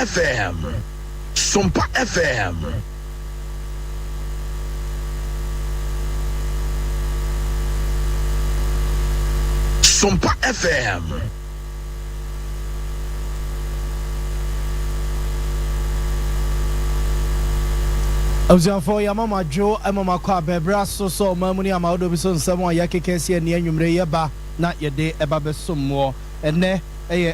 FM. Sompa FM. Sompa FM. Observe ya mama Jo mama kwa bebra so mamuni amaudo bi so nsemo ya kekese ne anwumre ye ba na ye de eba besommo ene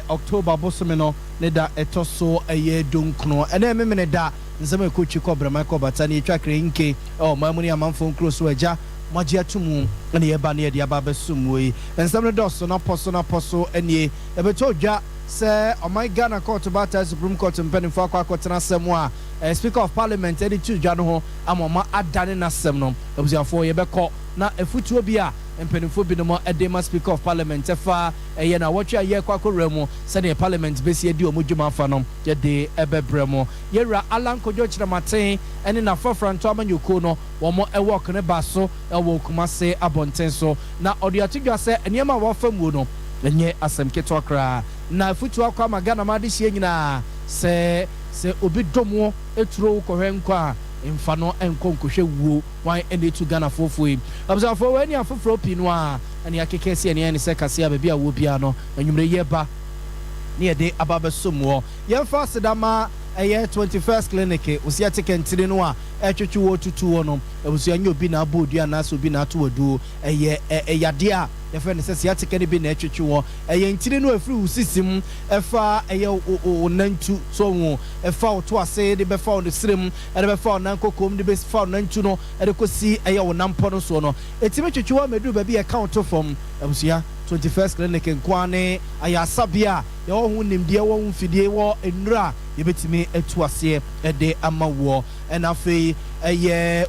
October bosome no ne da etoso dunkno ene memene da nsemo ekochi kobra Michael Batani twakre nke mamuni amanfo nkro so agya maji atumu ene ye ba ne de aba besommo yi nsemo do so na poso ene ebeto dwa se my Ghana court bata Supreme Court mpanimfo akwa asemu a Speaker of Parliament edi tu dwa no ho amoma adane na asem no obusiafo ye beko na efutuo bi a mpanimfo bi no mo edema Speaker of Parliament efa ye na wotwa ye kwakora mu se ne Parliament besi edi omudwuma afa no ye de ebebre mu ye ra alankojo kiramaten ene na fofranto amanyoko no wo mo work ne baso wo kumase abonten so na odiatudwa se eniema wo famu no enye asem keto akra na futu akwa magana ma de hie nyina se obi domo eturo kohwe nkwa mfa no enkonkohwe wuo wan ene tu Ghana fofoi abzafo wani afofro pinu a ene akekese ene se kase ababi a wo bia no anwumre yeba ne yede ababesomo yemfa sedama 21st clinic osia tekentire no a etwetwe wo tutu no abusia nya obi na abodua na so obi na to wadu yade a yefe ne sese atekene bi na etwetwe wo ntire no afiri usisim efa nantu so wo efa oto ase de befa on sirem de befa on nankokom de befa on nantu no de kosi wo nampo no so no etime twetwe wo medu ba bi account from abusia 21st clinic nkwane ayasabia ye wo hu nimdie wo hu fidie wo enura yebetimi etu ase de amawo enafe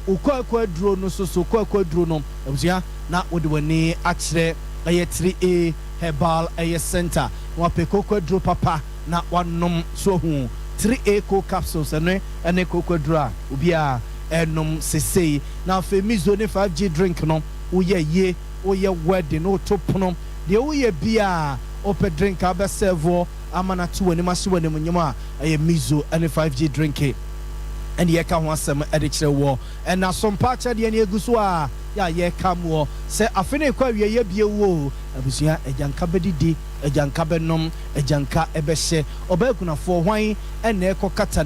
ukwa duro no so ukwa duro no abusia na wode wani akire 3A herbal center wa pekokwa duro papa na wanom so hu 3A co capsules ene kokwa duro obia enom sesei na fe mizo ne 5G drink no uye wedding no topono de uye bia ope drink abe servo amana tu wani maso wani munyama mizo ene 5G drink and ye ka ho asem edikire wo na Sompa cha de ne eguso a ya ye ka mo se afene kwa wie ye bie wo abusia ejanka bedidi ejanka benom ejanka ebehye obakunafo hwan ene ekokata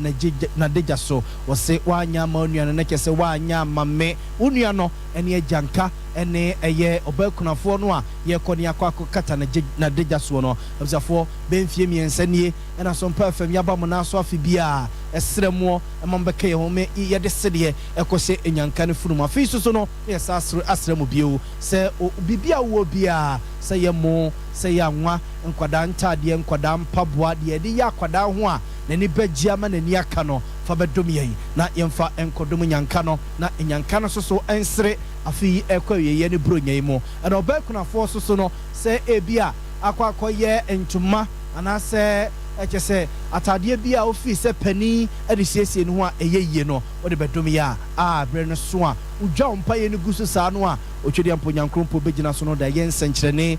na deja so wo se wanya ma onuano na kese wanya ma me onuano ene ejanka ene eye obakunafo no a ye koni akokata na deja so no abusiafo benfie miensanie na Sompa fam yaba mo na so afibia esremo emambeke ho me ye de sede ekose enyanka ne furuma afi so no yes asremo bio se bibia wo bia se ye mo se ya nwa nkwada ntade nkwada mpaboa de de ya kwada ho a nani bagia ma nani aka no fa bedom yei na yemfa enkodom nyanka no na enyanka no so ensere afi ekwaye ye ne bronyai mo na obakunafo so no se ebia akwakoye ntuma anase ekese atade bia ofi se pani edisiesie no a eyeye no wode bedom ya bre no so a udwa mpaye ne gusu sa no a otwedi amponyankrompo begina so no da ye nsenkyerene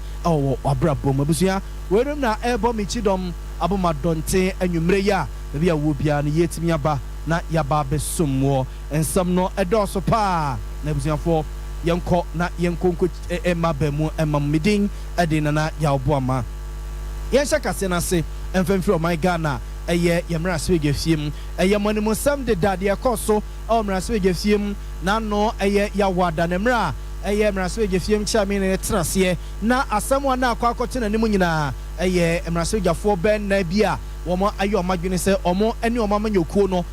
wabrabom abusia werum na ebo michidom abomadonte anwumre ya bia wo bia ne yetimi aba na yaba besomwo ensam no edoso pa na abusiafo yenko na yenkonko emabemu emamidin edina na yaoboama yenhya kase na se emfemfiri my Ghana yemra swege fiem monimo sam de dade ekoso mra swege fiem na no yawada nemra mra swege fiem chami ne trase na asamo na akwakote na nimu nyina mra swege fo ben na bia womo ayo madwene se omo ene omo amanyokuo no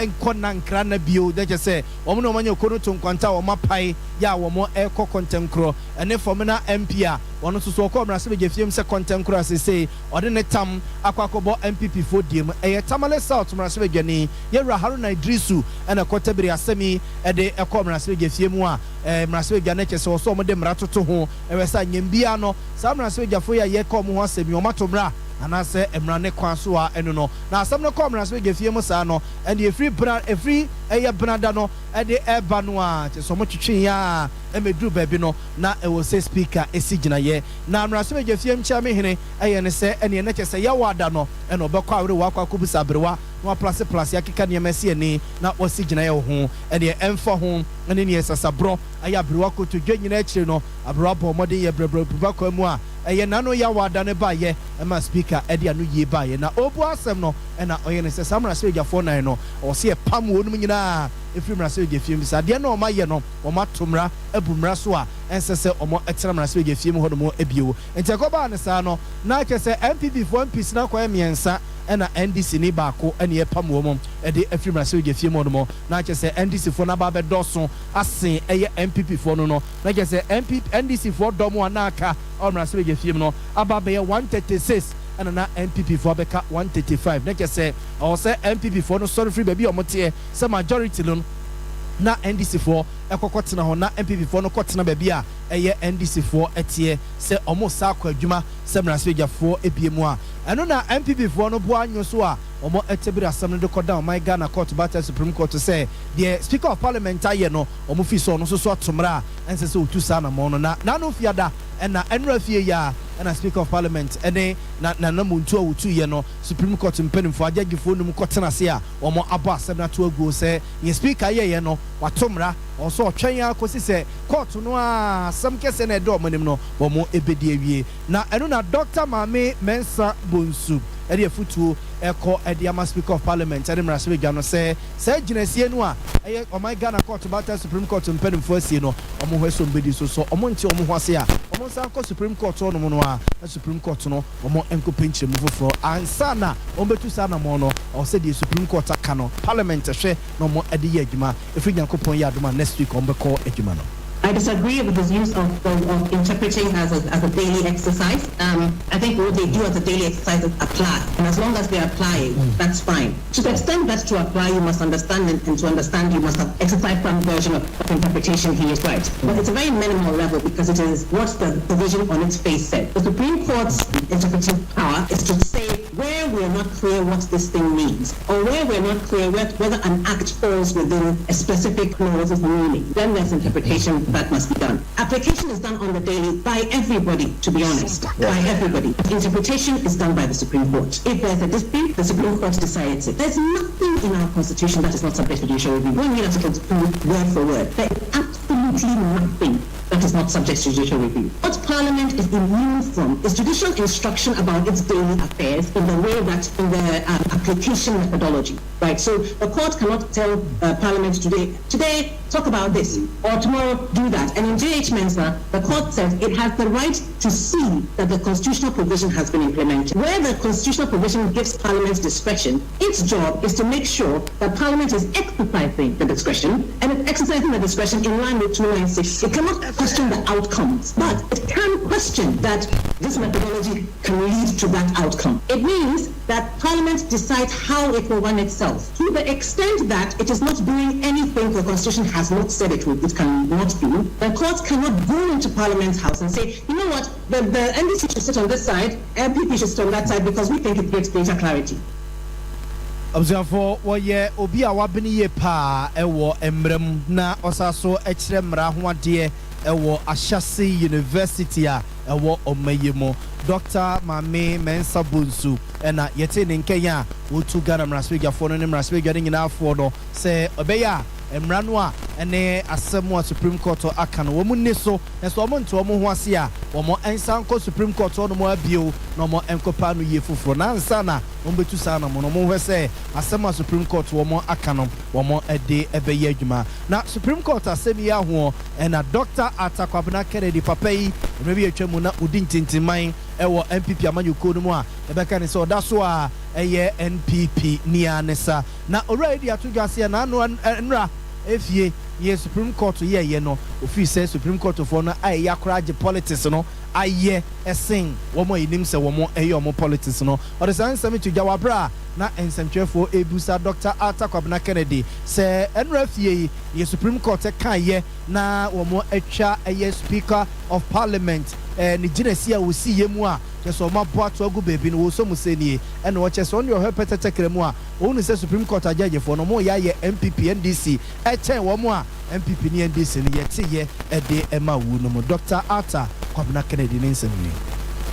nkona nkra na bio de se omo no amanyokuo no to nkwanta omo pai ya womo eko kontenkro ene fomna MP a wono so ko mra swege fiem se kontenkro asese ode ne tam akwakobo MPP fo diem tamale south mra swege ni yewra Haruna Idrisu ene kotabiri asemi de eko mra swege fiem a mra swege na kese so omo de mra toto ho ewesa nyembia no sa mra swege fo ya ye ko mo ho asemi omo to mra anase emrane kwan so a eno no na asem no kom na so gefie mu sa no and efri brada no e de eba no a te so mo twetwe ya emedu baabi no na e wo se speaker esigina ye na amra so gefie mcha me hene eye ne se ene ne chese ya wada no e no bekwa awre wa kwa kubusa brewa no place yakeka ne mesi ani na osigina ye ho ene emfa ho ene ne sasabro aya brewa ko to dwanyina akire no abrewa bo mode ye brebro bubakwa mu a eye nano ya wada ne ba ye e ma speaker e dia no ye ba ye na obu asem no e na oye ne se samra se gyafo nan no o se pam wonum nyina efiri mra se gyafie mi sa de na o ma ye no o ma tomra ebu mra so a ensese o mo etera mra se gyafie mu ho no mo ebio enti akoba ne sa no na ke se MPP fo MPs na kwa miensa ena NDC ni baako ene ye pam wo mom e de efiri mra se gyafie mu no mo na ke se NDC fo na ba be doso asen eye MPP fo no no na ke se NDC fo domo anaka o mra se gyafie mu no aba be 136 na MPP for beka 135 na kese o se MPP for no sorry free baby o motie se majority lon na NDC for ekokotena ho na MPP for no kotena baby a eye NDC for etie se omo sa kwa adwuma se mraspeja for ebiemu a eno na MPP for no bo anyo so a omo etebiri asem no de koda o my Ghana court battle Supreme Court to say the Speaker of Parliamentary no omo fi so no so atomra ense se otu sa na mo no na no fiada ena enra fie ya ena Speaker of Parliament ene na muntu awutu ye no Supreme Court mpanimfo agagifo no mu kotena se a omo abo asem na to agu se ye speaker ye no watomra also otwen ya kosi se court no a asem kese na edo omonim no omo ebedi awie na eno na Dr. Mame Mensa Bonsu ede afutuo eko ede ama Speaker of Parliament ede mrasebe gwa no se ginasie no a eye o my Ghana court battle Supreme Court mpanimfo asie no omo ho eso mbedi so omo nti omo ho ase a omo san ko Supreme Court no no a Supreme Court no omo enko penchire mu foforo ansa na omo betu sa na mo no o se the Supreme Court aka no Parliament hwe no omo ede ye adwuma efri nyankopon ye adwuma next week omo beko adwuma no. I disagree with his use of interpreting as a daily exercise. I think what they do as a daily exercise is apply. And as long as they apply, that's fine. To the extent that to apply, you must understand and to understand, you must have exercised some version of interpretation he is right. But it's a very minimal level because it is what the provision on its face said. The Supreme Court's interpretive power is to say where we're not clear what this thing means, or where we're not clear whether an act falls within a specific clause's meaning. Then there's interpretation that must be done. Application is done on the daily by everybody, to be honest, by everybody. Interpretation is done by the Supreme Court. If there's a dispute, the Supreme Court decides it. There's nothing in our Constitution that is not subject to judicial review. When you Article 2, word for word, there is absolutely nothing that is not subject to judicial review. What Parliament is immune from is judicial instruction about its daily affairs in the way that in the application methodology, right? So the court cannot tell Parliament today talk about this, or tomorrow do that. And in J.H. Mensah, the court says it has the right to see that the constitutional provision has been implemented. Where the constitutional provision gives Parliament discretion, its job is to make sure that Parliament is exercising the discretion, and it's exercising the discretion in line with 296. It cannot question the outcomes, but it can question that this methodology can lead to that outcome. It means that Parliament decides how it will run itself. To the extent that it is not doing anything the Constitution has not said it cannot do, the court cannot go into Parliament's house and say, you know what, the NDC should sit on this side, MPP should sit on that side because we think it gives greater clarity. Observe woye obi a wabeni ye pa ewo emrem na osaso ekire mra ho ade ewo Ashasi University a ewo omayemo Dr. Mame Mensa Bonsu ena yete ne nkenya wotu Ghana mraspegiafo no ne mraspegia nyina afo no se obeya emra no a ene asem a Supreme Court aka no womu ne so enso omo nto omo ho ase a omo ensanko Supreme Court no mo abio no mo enkopa no ye fufuro na nsa na omo betu sa na mo no mo hwese asem a Supreme Court womo aka no womo ede ebeye adwuma na Supreme Court asem ya ho ena Dr. Atakwabena Kennedy papai rebi atwamu na udin tintiman ewo MPP amanyuko no mu a ebeka ne so da so a eye NPP ni anesa na already atugase na no nra efie ye Supreme Court ye no ofi say Supreme Court for no aye yakora politics no aye esen womo yinim se womo eye omo politics no or the same to jawabra na ensemtwefo ebusa Dr. Atakwabena Kennedy se enra fie ye Supreme Court kan ye na womo etwa eye Speaker of Parliament ni Judicial we see yemu a just so my boat to go baby no so mu say nie and watch us on your help tetekere mu a won say Supreme Court judge for no mo ya ye MPP NDC e chen wo mo a MPP ni NDC ni ye te ye e de e ma wu no mo Dr. Arthur Kwabena Kennedy ni nsem ni.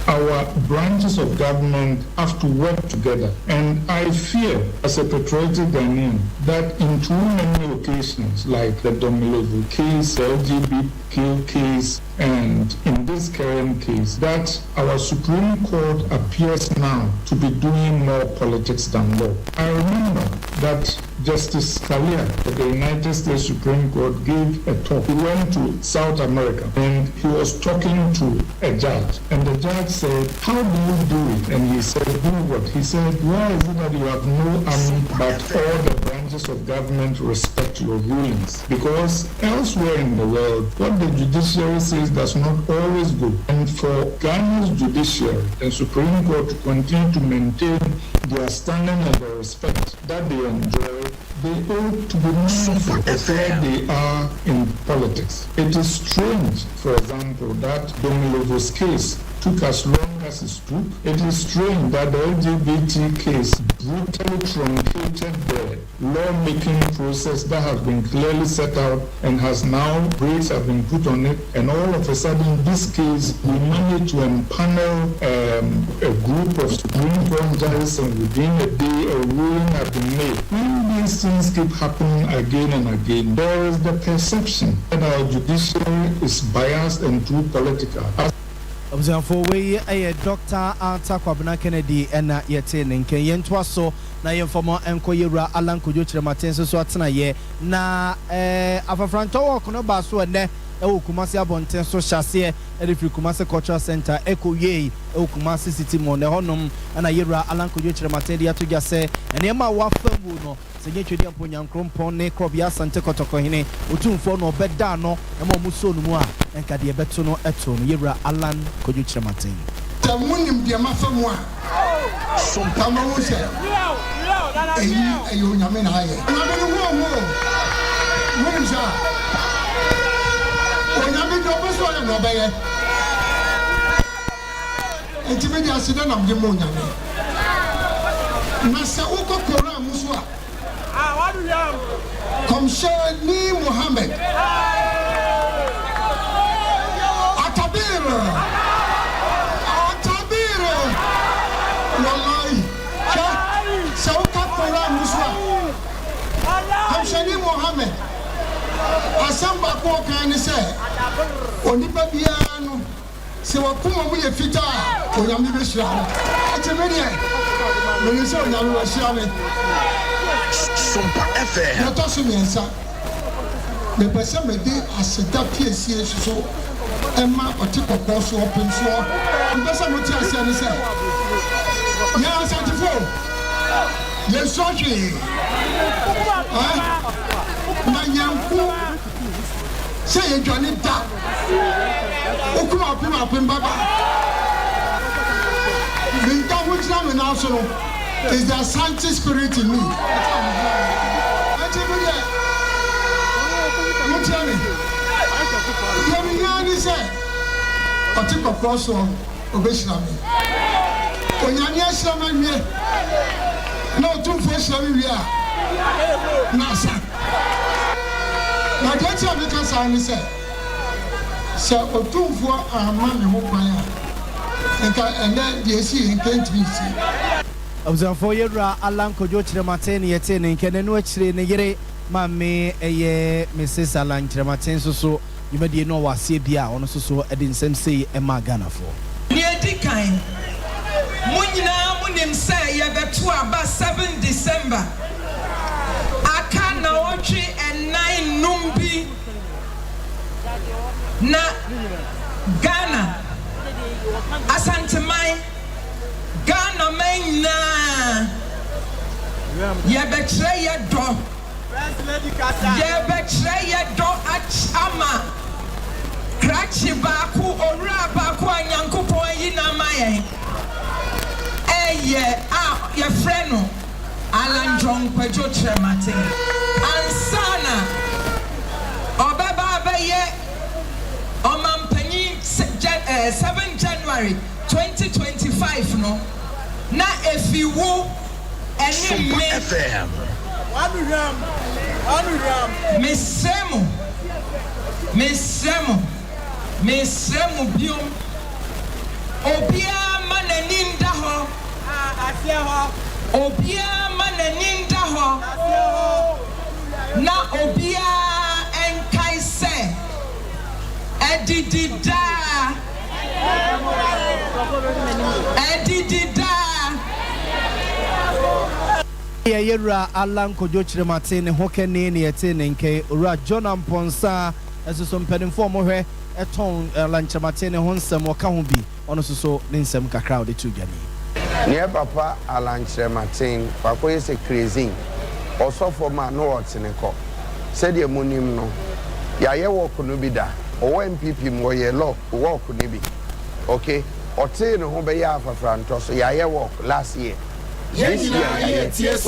Our branches of government have to work together. And I fear, as a patriotic Ghanaian, that in too many occasions, like the Domilovu case, the LGBTQ case, and in this current case, that our Supreme Court appears now to be doing more politics than law. I remember that Justice Scalia of the United States Supreme Court gave a talk. He went to South America and he was talking to a judge. And the judge said, "How do you do it?" And he said, "Do what?" He said, "Why is it that you have no army but all the branches of government respect your rulings?" Because elsewhere in the world, what the judiciary says does not always go. And for Ghana's judiciary and Supreme Court to continue to maintain their standing and the respect that they enjoy, they ought to be mindful of where they are in politics. It is strange, for example, that Domilovo's case took as long as it took. It is strange that the LGBT case brutally truncated the lawmaking process that has been clearly set out and has now brakes have been put on it. And all of a sudden, this case, we managed to empanel a group of Supreme Court judges, and within a day, a ruling has been made. When these things keep happening again and again, there is the perception that our judiciary is biased and too political. For we a Dr. Arthur Kwabena Kennedy and yete nken yentwa so na yemfomo enkoyewura Alan Kojo Matenso so atena ye na afafranto work no ba so ne e Kumasi abonten so hyase e refri Kumasi Cultural Center ekoye e Kumasi City mo ne honom na yewura Alan Kojo Matenso ato gase ene ma wa famu no senye twedi amponya nkrompon ne krobia sante kotoko hene otumfo no beda no e ma muso no mu a enka de beto no eto no yewura Alan Kojo Matenso tamunim de mafamu a Sompa ma wo se eyi onyame na aye na be no wo munim sa onyame do be so ya no be ye entime dia se na mde mo onyame na se wo kokoro muso a wadu yam Komshani Muhammad Atabir wallahi sauka kora muso Komshani Muhammad asamba ko kan se onipa bia no se wakuma mu ye fita onyame be hira no atemede me se onyame wa hira me Sompa FM. Na to so miensa. Me pese me di aseda piesie so ema otikoko so open so. Me pese mo ti asia ni se. Ya asantifo. Ye soji. Na yanku. Se ye dwane da. Okuma apim baba. Me da wo tira me na so no. Is the Asante spirit in me? What tell me? You say, I took a cross on Obeshami. When you are shaman, no two fish are here. Nasa. Now, get your because I say, so, or two for a man who fire. And then you see, he can't be seen. Observe yewura Alan Kojo Matenso yete ne nkene no akire ne yere mame eye Mrs. Alan Matenso so yimedie no wase bia ono so e de nsem sei e ma Ghana for ne edikan munyina munim say ye beto aba 7 December aka na otwe ennan numbi na Ghana Asante mai Ghana maina ye betre ye do achama krachi baku ora baku anyankopon yi na mayen eye ye freno Alan John Kojo Matenso ansana obeba ye omampanyi 7 January 20 2025 no na efiwu eni me FM mesemo biom obia mananinda ho asia ho obia mananinda ho na obia enkai se edidida Yera Alan Kojochre Martin Hokene ne yete ne nke ora John Amponsa esoso mpedin form hwe eton Lanche Martin ho nsem oka ho bi ono soso ne nsem kakra de tu gani ne papa Alanche Martin kwakoye se crazy osofo ma no otene ko se de munim no ya ye work no bi da o MPP mo ye law work no bi okay ote no ho be ya afafranto so ya ye work last year. Yes, yes,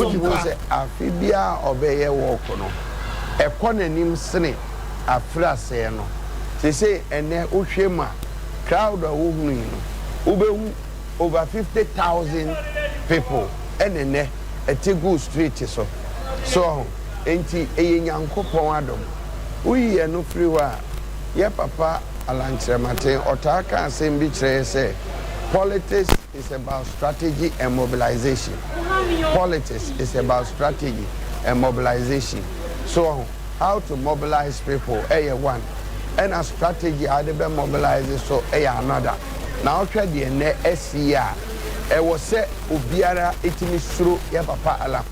Afibia obey a walk no. A conanim sene a frase no. They say, and then Ushema crowd of women Ube over 50,000 people, and then a Tigu street so. So, ain't a young couple Adam. We are no free wa. Ye papa Alanche Martin Otaka and same betray say. Politics is about strategy and mobilization. Politics is about strategy and mobilization. So, how to mobilize people? One, and a strategy how to mobilize so another. Now, try the SCR. It was said Ubiara Itimisru Yapapa Alam.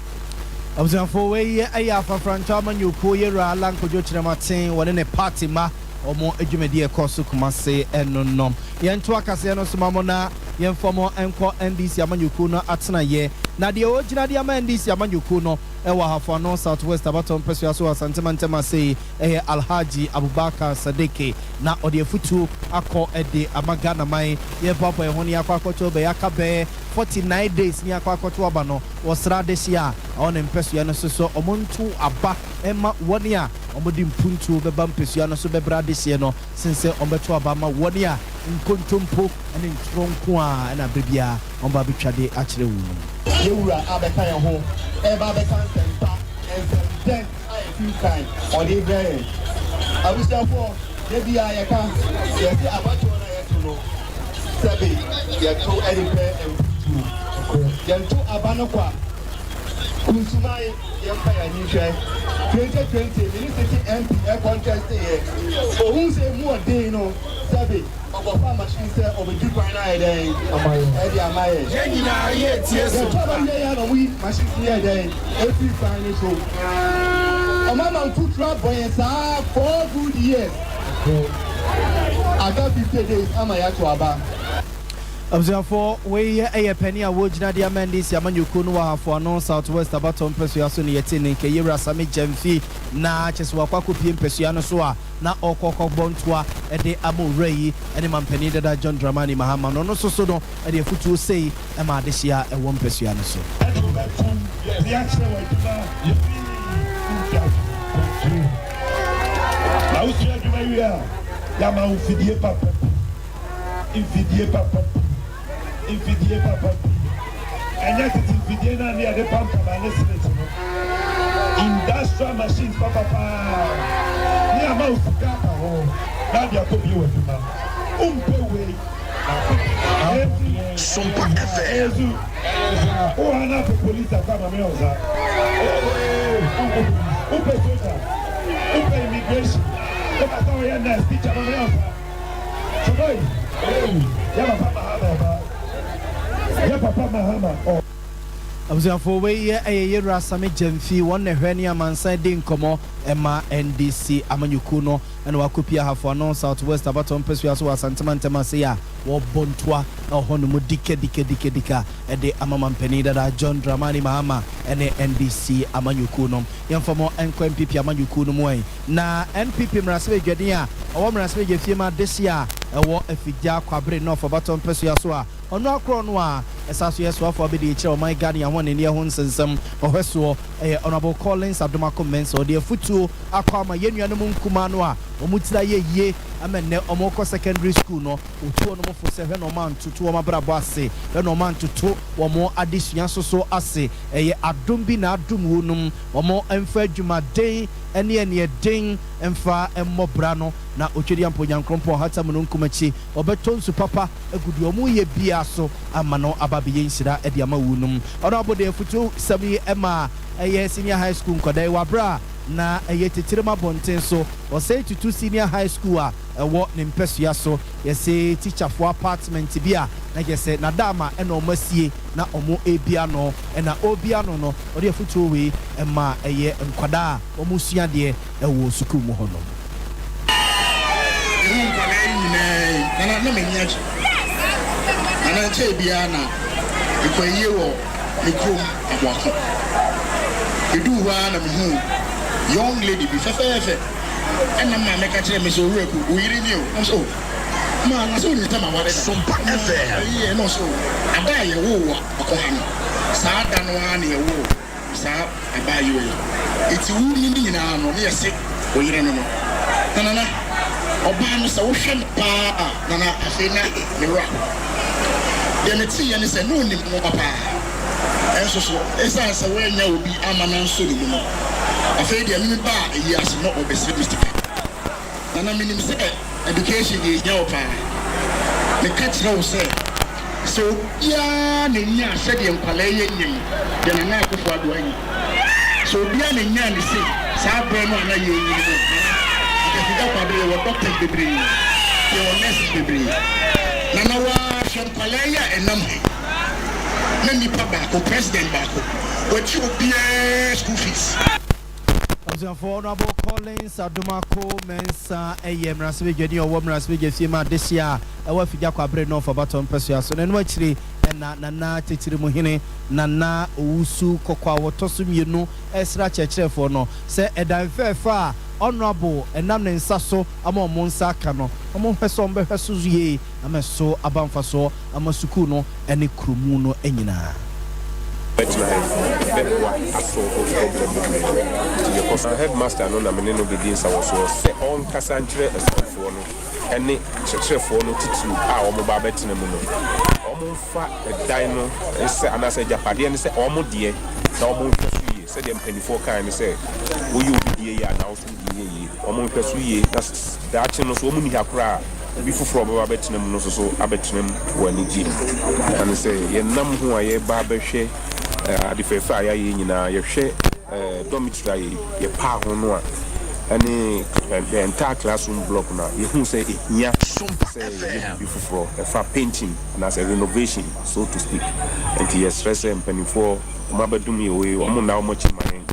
I was on 4 way for Franchama, you call your Alan Kojochre Martin, one in a party ma. Omo ejumedi ekosu kumase enonnom yentu akase no somamona yenfomo enko NDC amanyuku no atena ye na de ogina de ama NDC amanyuku no ewa hafo no southwest abaton pesua so asantema sei Alhaji Abubakar Sadeke na ode futu akọ ede amaga na mai ye papa e honi akwakoto be yakabe 49 days ni akwakoto aba no wosra de sia on pesua no so omontu aba ema woni a omodi mpuntu beba pesua no so bebra de sia no sense ombeto aba ma woni a nkontompo ene ntronko a na bebia omba betwade akire wu Yura abeka ye ho eba beka nsenta then I few time on the day abusia for debi ayeka ye ti abato na ye to no sebi ye to edipe emputu ye to abano kwa kunsumai ye pa ya ni hwe 2020 ministry MP e contest here ohun se mu odin no sebi obofa machine say obedu kwan na eden e di amaye yenina ye tie so ya no we machine here den every kwan so o mama put trap boy sa 4 good years I got 50 days amaya to aba Observe we a penny a wojina dia mendis yamanyuku no hafo no southwest abaton pesua so ne yete ne nke yewra same jamfi na cheswa kwako piem pesua no so a na okoko bontoa e de amorei ene mampani dada John Dramani Mahama no so no e de futu sei e ma de sia e won pesua no so la usia du maya ya ma ufidie papa infidie papa infidie papa and yet it's infidie na near the pump and listen industrial machines papa ni ama ufuka ho na dia ko bi wetuma umpewe Sompa FM o ana pe police akama me oza upe soja upe immigration o pata o ya na speech ama me oza so boy ya papa Mahama oh Observe we ye rasame jamfi won ne hwani amansan de nkomo ema NDC amanyuku no ene wakopia hafo no southwest abaton pesua so asantema se ya wo bontoa na hono mu dika ede amama mpani dada John Dramani Mahama ene NDC amanyuku no yemfamo enko MPP amanyuku no moy na NPP mrasebe dweden a owo mrasebe jefie ma desia ewo afigya kwabre no for abaton pesua so a ono akro no a esaso yeso afọ abedi kire o my god ya ho ne ne ho nsensem ohweso honorable Collins Abdomako Mensa o de futuo akwa ma yenuanom nkuma no a omutira ye amene omoko secondary school no otuo no fo se hwe no man tutu o mabrabo ase hwe no man tutu wo mo adesua so ase eye adom bi na adom wonum wo mo emfa adwuma den ene den emfa emmobra no na otwedi amponyankrompo hatam no nkumachi obetonsu papa agudi omu ye bia so amano ababe nsira ede ama wonum ono abode futu sami ema eye senior high school nkodai wabra na eye titirema bonten so o say to senior high school a ewo ne mpesua so ye say teacher for apartment bia na ye say na dama e na omasie na omo ebia no e na obia no no o de futu we ema eye nkwada omo sua de ewo school mu hono na menya ana che bia na ikwaye wo mikrom abwako edu wa na mehu young lady bi fefefe ena ma meka kire me so reku uyiri ni o so ma na so ni tama wale Sompa FM ye no so ada ye wo akohan sa da no ana ye wo sa aba ye wo iti wu ni nyina no ne yese uyiri no na oba no se wo hwe pa na afena me ra de ne ti ye ne se no ni mo papa enso so esa se we nya obi amana nso ni mo afei de mi ba yes no obese mistake na minim say education ye nya opa me catch no say so ya ne nya hwe de nkwala ye nyim de na na akofo ado anyi so bia ne nya ne say sa bre no na ye nyim no de fida kwabre wo doctor bebre ye wo nurse bebre na wa hwe nkwala ye enam na nipa ba ko president ba ko what you be school fees for Honorable Collins Adumako Mensa Mrasbe Jedi or Mrasbe Jefima this year a figure kwabre no for baton persua so no actually na titiri muhine na usu kokwa wotosu mienu esra cheche for no say edan fefa honorable enam ne nsa so ama omo nsa aka no omo hweso mbe hweso ye ameso abamfa so amasuku no ene kromu no enyina headmaster no na me no begin so say on kasantre esofo no ene checherefo no titiri a omo ba betene mu no omo fa edan no ese anase japade ne se omo de na omo hweso ye se dem penifo kan ne se wo yu die ya na oso die ye omo hweso ye da achi no so omo ni hakra bi fufuro ba betene mu no so abetene mu wani ji and say ye nam ho aye ba behwe adifefa ya ye nyina ye hwe dormitory ye pa ho no a ani the entire classroom block na ye hu say ehia be for for painting and as a renovation so to speak and yes stress and penny for mabadum ye we omo na omo chimane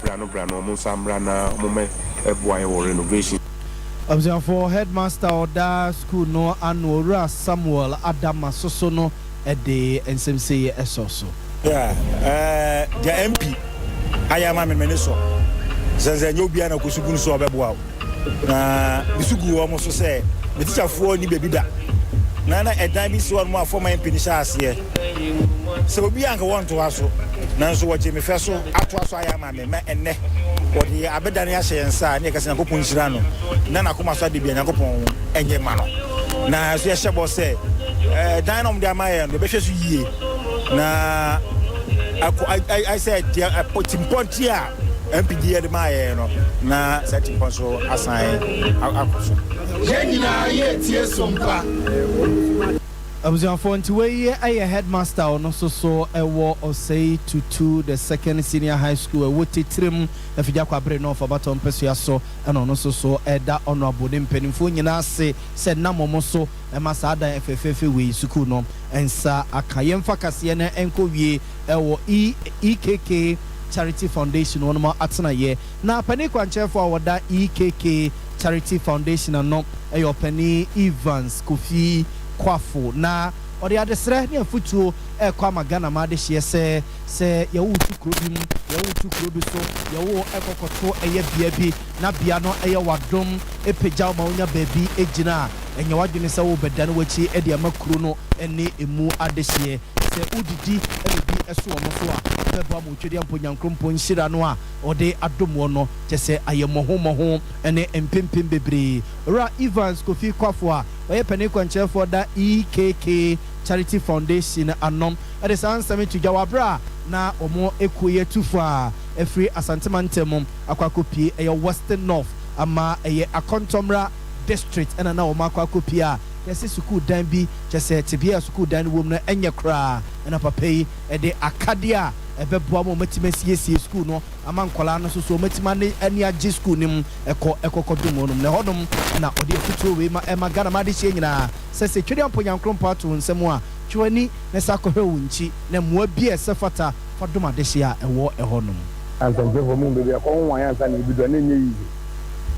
brano omo samra na omo me eboy or renovation. Observe for headmaster Oda school no Anora Samuel Adama Soso no ede NSMC esoso. Yeah, the MP ayama me meniso senze nyobia na kusugu so obeboa na bisugu omo so say the teacher for ni bebi da na edan bi so no afọ man pini sha ase se obi anka want to aso na so waje me feso ato aso ayama me ma enne odi abedane ya hyensa na ekase nakopon hira no na koma so de bia nakopon enye ma no na so ye shebo say dan no de amaye no be hweso yie na I said Timpontia MPD de my no na setting ponso assign akoso Jenina ye tie Sompa Abuzanfo ntiwe aye headmaster ono so ewo osei tutu the second senior high school ewo titrim afija kwabre no for baton pesua so eno no so eda honorable de mpanimfo nyina ase se namomo so emasada efefefe we school no ensa akayemfa kase na enkowie ewo EKK Charity Foundation one more atena ye na pani kwanchefo awoda EKK Charity Foundation no eyo pani Evans Kofi Kwafo na odi adesre ne afutuo kwa magana ma de hye se ye wo tukuro bi so ye wo ekokoto eye bia bi na bia no eye wadom epegya ma onya baabi egina enye wadwene se wo bedane wachi e de amakuro no ene emu adehye se udidi ebi eso omo so a beba mo twedi amponyankrompo nhira no a ode adomo no kyese ayemohomoho ene empempem bebre ra Evans Kofi Kwafo a oye pani kwanchefo da EKK Charity Foundation anom ade sansame tujawabra na omo ekoye tufa efri asantemantemu akwakopie eye Western North ama eye Akontomra district ena na omo akwakopie a yesi school dan bi kyese tibia school dan wom na enye kra ena papai ede akadia ebeboa mo metimasie school no ama nkola no so metima ne ani age school nim ekokodum no na hodom na ode futuo we ma ema gana ma de hye nyina sese twede amponyankrompa to nsemu a twani na sakohwe wunchi na moa bi esefata fadom ade hye a ewo ehonom antanje fo mu bebi akon wan ansa na bido na nye yi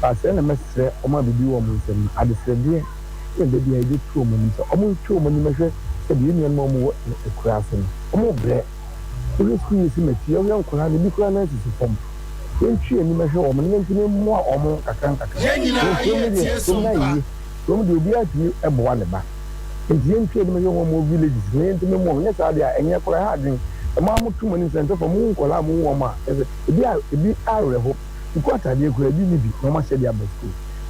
ase na mesre o ma bibi wo mu nsem ade sredie e bebi ayi tuo mu nso o mu tuo mu ni mehwe se bi ni no mu ekurase no o mu bre we school is meti yo yan kura bi kura na sisi fom entwi ani mehwe o mu ni ntini mu a o mu kakran so mu de obi atini eboa ne ba enti entwi ani mehwe o mu villages ne ntini mu ne sa de a enye kura ha adwen e ma mu tumo ni sente fom mu nkola mu wo ma ebi arre ho ikota de kura bi ni bi no ma hye de abasko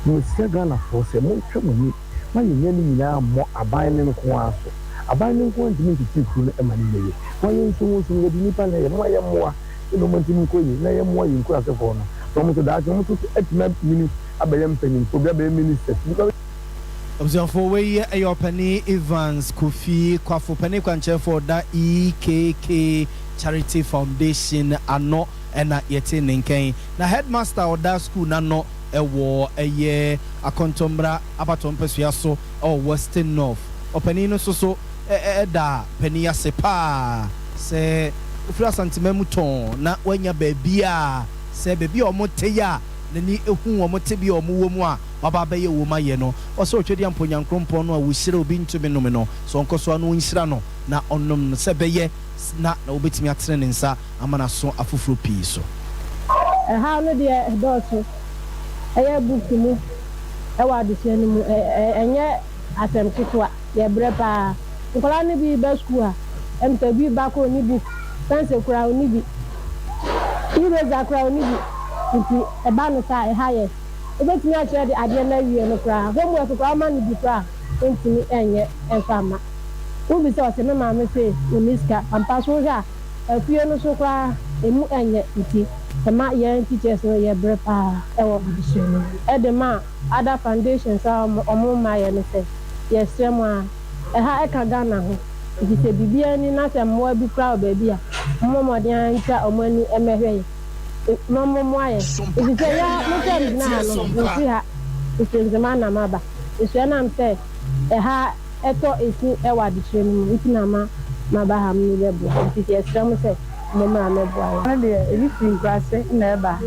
mu sega na fo se mu twemo ni ma yenye ni nyina mo aban ne nko aso abandon ko ntimi titiku na emani leye wayen so ngedi ni pa na ye mo ye moa no mantimi ko yi na ye moa yi nko asefo no so mo to da mo to etima mini abayam panin ko bia be minister observe we your penny Evans Kofi Kwafo penny kwanche for da EKK Charity Foundation ano ena yete nenken na headmaster of that school na no ewo eye Akontomra abatompesia so or Western North openino so da penia sepa se ufra santimemu ton na wanya bebia se bebia omoteya nani ehu omotebi omuwomu a baba beye wo maye no oso otwedi amponyankrompo no a wuhire obi ntumi no me no so nkoso anu nhira no na onnom se beye na obetimi atrene nsa amana so afufuro pi so ha no de dotso eye book mu e wa de se mu enye asem kitwa ye brepa nkola ni bi ba school a emta bi ba ko ni book sense kura oni bi ibe za kura oni bi nti e ba no sa e haye e be tini a chere de ade na wie no kura homework kura ma ni bi kura ntini enye enfama ubi se o se me ma me se uniska ampa so ja afie no so kura emu enye nti ma ye teachers no ye brepa e wo addition e de ma other foundations omo ma ye no se yes sema ha eka Ghana ho iti se bibia ni na se mo bi kra obabi a mo modern nta omani emehwe mo mo aye iti se ya mo tem na no nti ha iti zema na maba isu na mse ha eto isi ewa di training iti na ma maba ha mi lebo iti yes sema se mo ma mebo aye na de ebi free grasse na eba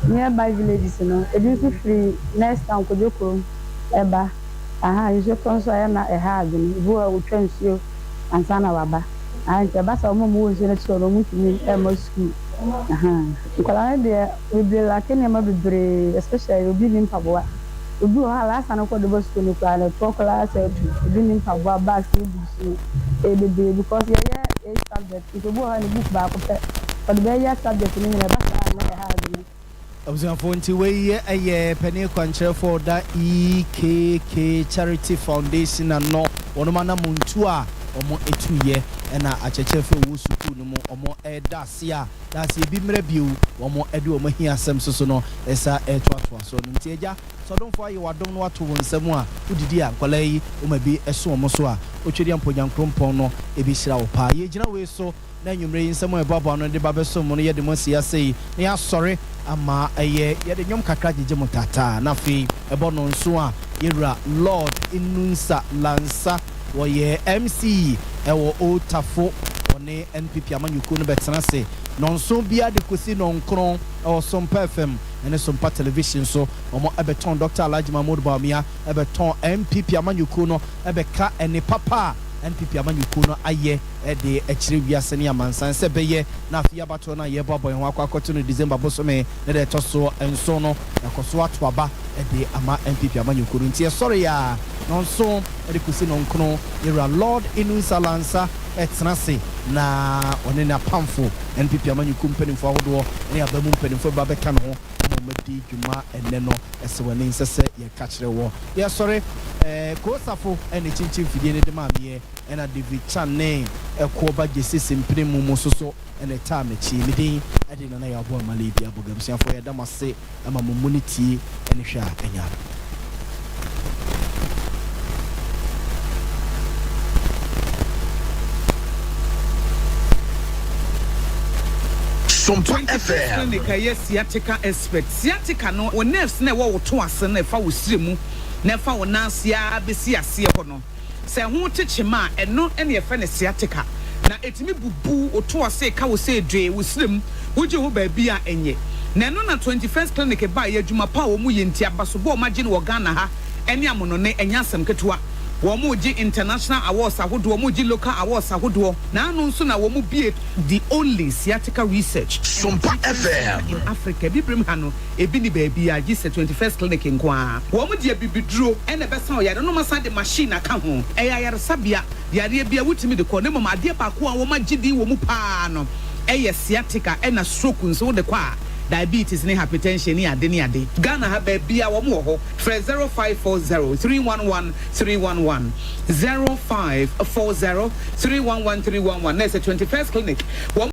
nearby villages no ebi free next town Kojoko eba you so na agni bu a wotwansio ansana waba ante basa omo mo wonse na tso no mutumi e school nkola de we la kenya ma bebre especially obi ni mpaboa obi o hala sana ko de bo school ni kwa na to class obi ni mpaboa ba si busu e bebre because ye subject it obi o ni book ba ko pe for the ye subject ni na basa na agni Observanti we a penny quancher for that EKK Charity Foundation and no Onomana Muntua omo 2 year and a chechefe wo school no omo dasia that's a bim review omo edu omo hia sem so no esa etwatwa so ntieja so don for you wadon no ato wonsem a udidi ankwala yi omo bi eso omo so a otwedi amponyankrompo no ebi hira wo pa ye gina we so na nwumre nsem e baba no de babeso mo no ye de mo sia sei na ya sorry ama ye de nyom kakra gege mutata na fi ebo no nso a yewura Lord Inunsa Lansa wo ye MC ewo Otafo one NPP amanyuko no betena se no nso bia de kosi no nkron ewo Sompa FM ene Sompa television so omo ebeton Dr. Alhaji Mahmoud Bawumia ebeton MPP amanyuko no ebeka ene papa NPP amanyuko no aye de echire wiase ne amansan se beye na afia bato na ye bobo ho akwakoto no December bosome ne de toso enso no yakoso ato aba de ama NPP amanyuko no ntie sorry ya non so e kusi non kono yera Lord Inusa Lansa etnase na one na pamfo NPP amanyu company fo ahodo ne abamu company fo ba beka no madi dwuma enne no esewani nsese ye ka kire wo ye sorry kosafo ene chinchin fidie ne de maame ena David Chane ekoba gese simpre mu soso ene time chi midin ade na ya bo malibi abogam siafo ye damase ama mummunity ene hwa enya Sompa FM. Yes, sciatica expert. Sciatica no, when nerves never to us and if I was stream, never on Nansia, Bessia, Siacono. Say, who teach him and not any offense sciatica. Now, it's me boo or to us say, cow say, Dre, with slim, would you be a enye? Nano na 21st clinic by a Juma Power Muyintia Basubo, Majin Wagana, ha, any ammonone and Yasam Ketua. Womuji international awards ahodo womuji local awards ahodo na anu nso na womu be the only sciatica research Sompa FM in Africa bibrim ha no ebi ni baby a gise 21st clinic nkwa womu de bibiduro ene besa o ya no masa de machine aka ho eya yare sabia yare bia wutimi de ko ne mama ade ba ko a womu gidi womu pa no eye sciatica ena stroke nso de kwa diabetes ni hypertension ni ade Ghana ha ba bia wo mo ho 0540 311 311 0540 311 311 na 21st clinic